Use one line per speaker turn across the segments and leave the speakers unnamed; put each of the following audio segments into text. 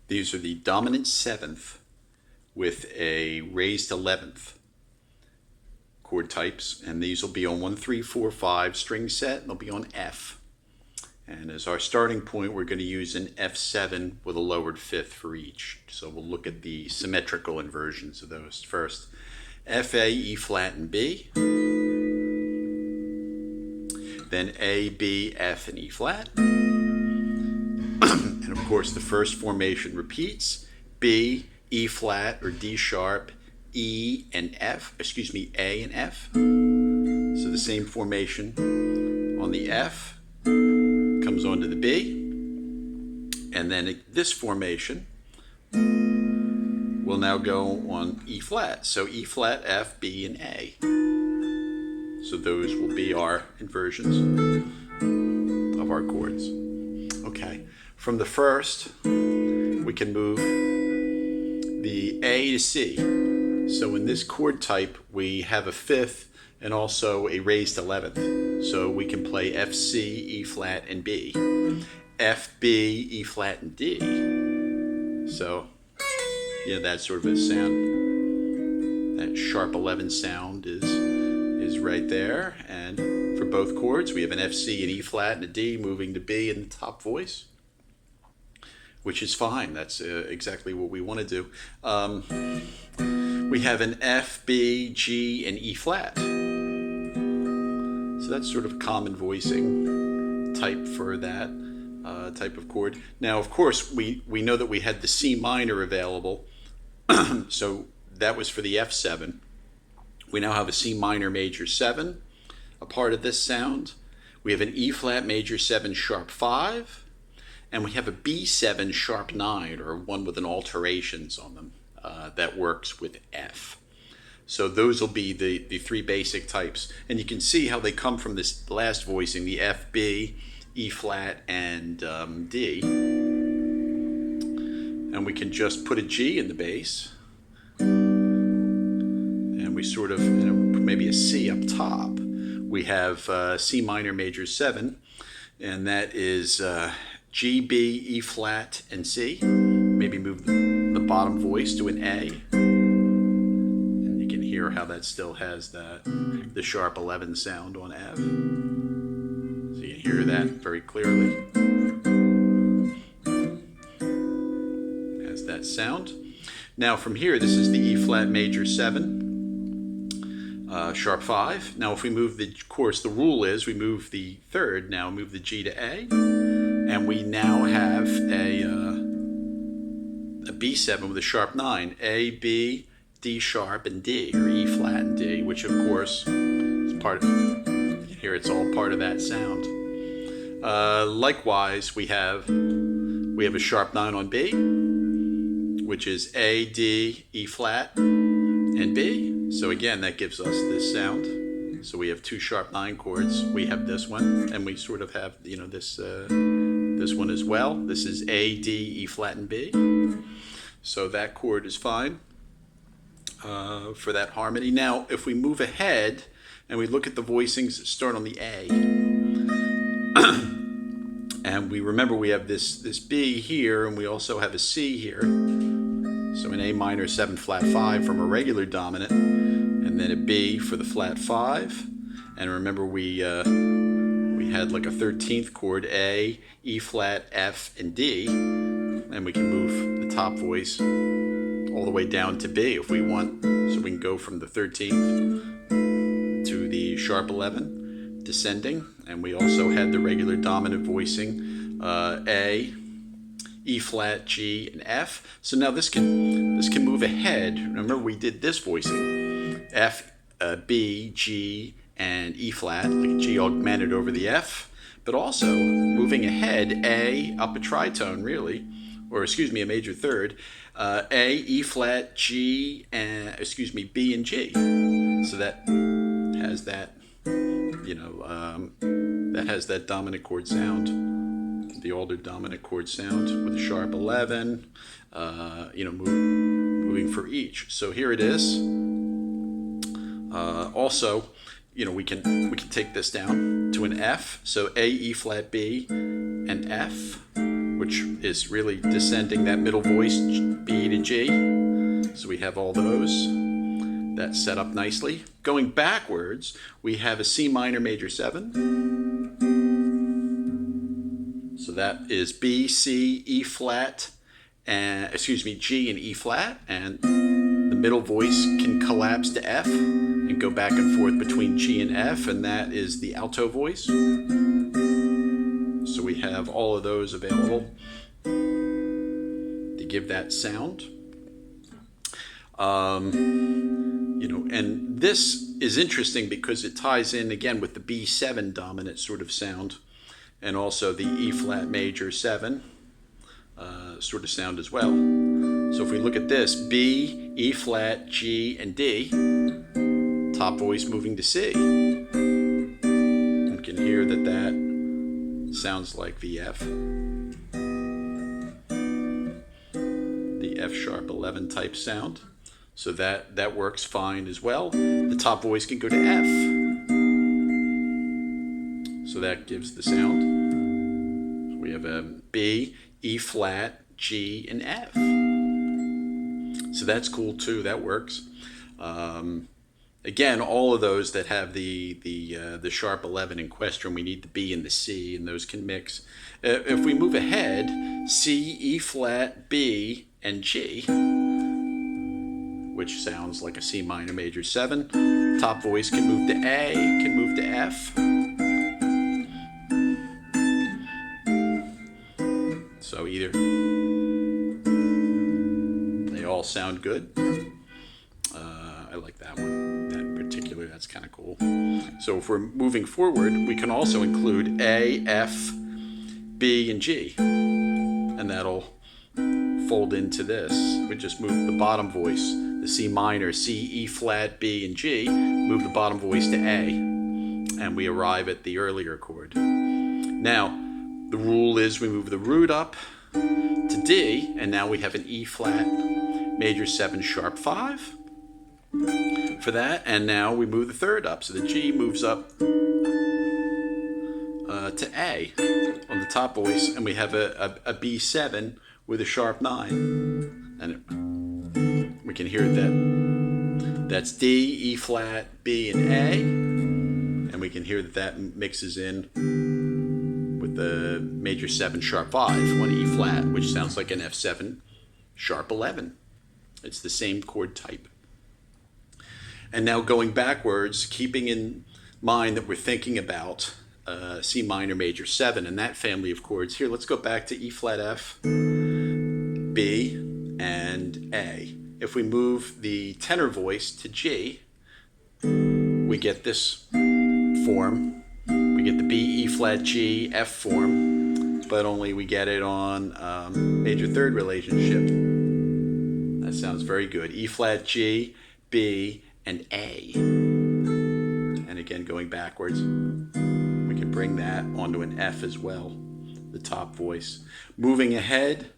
These are the dominant 7th with a raised 11th chord types, and these will be on 1, 3, 4, 5 string set, and they'll be on F. And as our starting point, we're going to use an F7 with a lowered 5th for each. So we'll look at the symmetrical inversions of those first. F, A, E flat, and B. Then A, B, F, and E flat. And of course the first formation repeats. B, E flat or D sharp, E and F, A and F. So the same formation on the F comes onto the B. And then this formation will now go on E flat. So E flat, F, B, and A. So those will be our inversions of our chords. Okay, from the first, we can move the A to C. So in this chord type, we have a 5th and also a raised 11th. So we can play F, C, E flat, and B. F, B, E flat, and D. So, that sort of a sound, that sharp 11 sound is right there. And for both chords, we have an F, C, and E flat, and a D moving to B in the top voice, which is fine. That's exactly what we want to do. We have an F, B, G, and E flat. So that's sort of a common voicing type for that type of chord. Now, of course, we know that we had the C minor available. So that was for the F7. We now have a C minor major 7, a part of this sound. We have an E flat major 7 sharp 5. And we have a B7 sharp 9, or one with an alterations on them, that works with F. So those will be the 3 basic types. And you can see how they come from this last voicing, the F, B, E flat, and D. And we can just put a G in the bass. And we sort of, maybe a C up top. We have C minor major 7, and that is G, B, E flat, and C. Maybe move the bottom voice to an A. And you can hear how that still has the sharp 11 sound on F. So you hear that very clearly. It has that sound. Now from here, this is the E flat major 7. Sharp 5. Now if we move of course the rule is we move the 3rd, now move the G to A. And we now have a B7 with a sharp 9. A, B, D sharp, and D, or E flat and D, which of course is part of, here it's all part of that sound. Likewise, we have a sharp 9 on B, which is A, D, E flat, and B. So again, that gives us this sound. So we have 2 sharp 9 chords. We have this one, and we sort of have this one as well. This is A, D, E flat, and B. So that chord is fine for that harmony. Now, if we move ahead and we look at the voicings that start on the A, and we remember we have this B here, and we also have a C here. So an A minor 7 flat 5 from a regular dominant, and then a B for the flat 5. And remember we had like a 13th chord, A, E flat, F, and D. And we can move the top voice all the way down to B if we want. So we can go from the 13th to the sharp 11, descending. And we also had the regular dominant voicing, A, E flat, G, and F. So now this can move ahead. Remember we did this voicing, F, B, G, and E flat, like a G augmented over the F, but also moving ahead, A, up a tritone really, or excuse me, a major 3rd, A, E flat, G, and B and G. So that has that, that has that dominant chord sound, the older dominant chord sound with a sharp 11, moving for each. So here it is. Also, we can take this down to an F. So A, E flat, B, and F. which is really descending that middle voice, B to G. So we have all those. That's set up nicely. Going backwards, we have a C minor major 7. So that is B, C, E flat, and G and E flat, and the middle voice can collapse to F and go back and forth between G and F, and that is the alto voice. So we have all of those available to give that sound. And this is interesting because it ties in again with the B7 dominant sort of sound, and also the E flat major 7 sort of sound as well. So if we look at this, B, E flat, G, and D, top voice moving to C. You can hear that that sounds like the F. The F sharp 11 type sound. So that works fine as well. The top voice can go to F. So that gives the sound. So we have a B, E flat, G, and F. So that's cool too, that works. Again, all of those that have the sharp 11 in question, we need the B and the C, and those can mix. If we move ahead, C, E flat, B, and G, which sounds like a C minor major 7. Top voice can move to A, can move to F. So either they all sound good. I like that one. That in particular, that's kind of cool. So if we're moving forward, we can also include A, F, B, and G. And that'll fold into this. We just move the bottom voice, the C minor, C, E flat, B, and G, move the bottom voice to A, and we arrive at the earlier chord. Now, the rule is we move the root up to D, and now we have an E flat major 7 sharp 5 for that, and now we move the third up, so the G moves up to A on the top voice, and we have a B7 with a sharp 9, and we can hear that that's D, E flat, B, and A, and we can hear that that mixes in with the major 7 sharp 5 on E flat, which sounds like an F7 sharp 11. It's the same chord type. And now going backwards, keeping in mind that we're thinking about C minor major 7 and that family of chords. Here, let's go back to E flat F, B, and A. If we move the tenor voice to G, we get this form. We get the B, E flat, G, F form, but only we get it on major third relationship. That sounds very good. E flat, G, B, and A. And again, going backwards, we can bring that onto an F as well, the top voice. Moving ahead,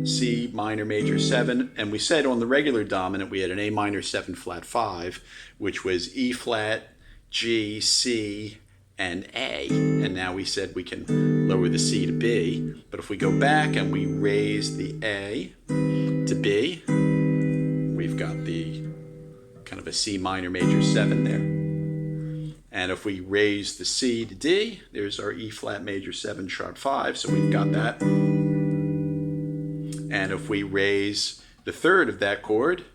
C minor major 7, and we said on the regular dominant we had an A minor 7 flat 5, which was E flat, G, C, and A, and now we said we can lower the C to B, but if we go back and we raise the A to B, we've got the kind of a C minor major 7 there. And if we raise the C to D, there's our E flat major 7 sharp 5, so we've got that. And if we raise the third of that chord,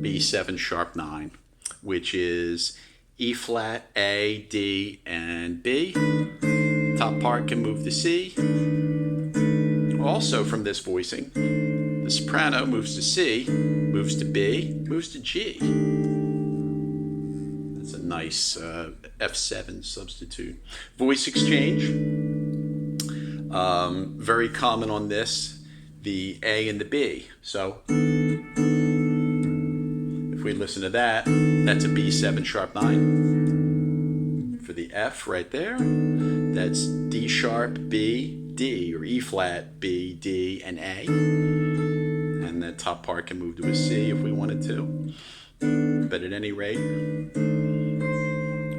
B7 sharp 9, which is E flat, A, D, and B. Top part can move to C. Also from this voicing, the soprano moves to C, moves to B, moves to G. That's a nice F7 substitute. Voice exchange. Very common on this, the A and the B. So if we listen to that, that's a B7 sharp 9 for the F right there. That's D sharp, B, D, or E flat, B, D, and A. And that top part can move to a C if we wanted to. But at any rate,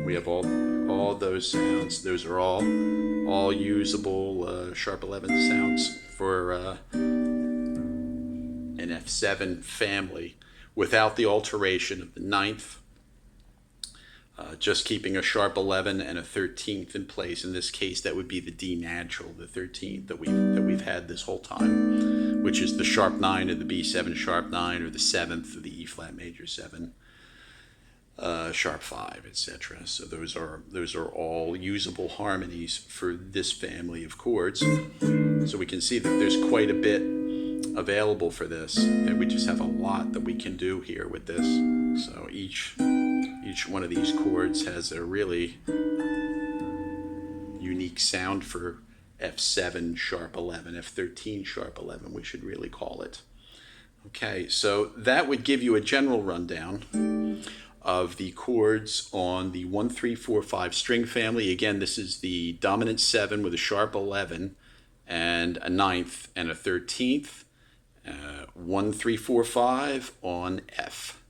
we have all all those sounds. Those are all usable sharp 11 sounds for an F7 family without the alteration of the ninth. Just keeping a sharp 11 and a 13th in place. In this case, that would be the D natural, the 13th that we've had this whole time, which is the sharp 9 or the B7 sharp 9 or the 7th or the E flat major 7, sharp 5, etc. So those are all usable harmonies for this family of chords. So we can see that there's quite a bit available for this, and we just have a lot that we can do here with this. So each one of these chords has a really unique sound for F7 sharp 11, F13 sharp 11, we should really call it. Okay, so that would give you a general rundown of the chords on the 1, 3, 4, 5 string family. Again, this is the dominant 7 with a sharp 11 and a 9th and a 13th. 1, 3, 4, 5 on F.